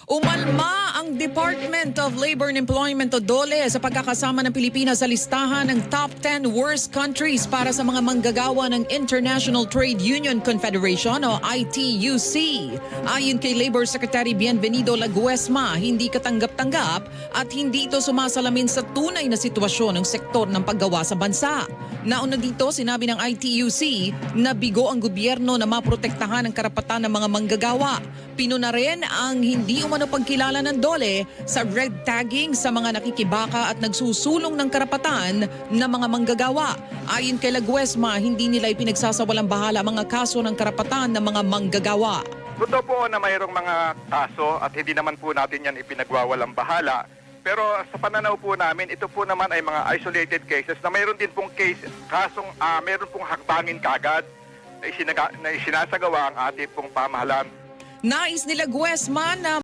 Umalma ang Department of Labor and Employment o DOLE sa pagkakasama ng Pilipinas sa listahan ng top 10 worst countries para sa mga manggagawa ng International Trade Union Confederation o ITUC. Ayon kay Labor Secretary Bienvenido Laguesma, hindi katanggap-tanggap at hindi ito sumasalamin sa tunay na sitwasyon ng sektor ng paggawa sa bansa. Nauna dito, sinabi ng ITUC na bigo ang gobyerno na maprotektahan ang karapatan ng mga manggagawa. Pinuna rin ang hindi umano pagkilala ng DOLE sa red tagging sa mga nakikibaka at nagsusulong ng karapatan ng mga manggagawa. Ayon kay Laguesma, hindi nila ipinagsasawalang bahala mga kaso ng karapatan ng mga manggagawa. Totoo po na mayroong mga kaso at hindi naman po natin yan ipinagwawalang bahala. Pero sa pananaw po namin, ito po naman ay mga isolated cases na mayroon din pong mayroon pong hakbangin kagad na isinasagawa ang ating pong pamahalaan. Nais nila Laguesma na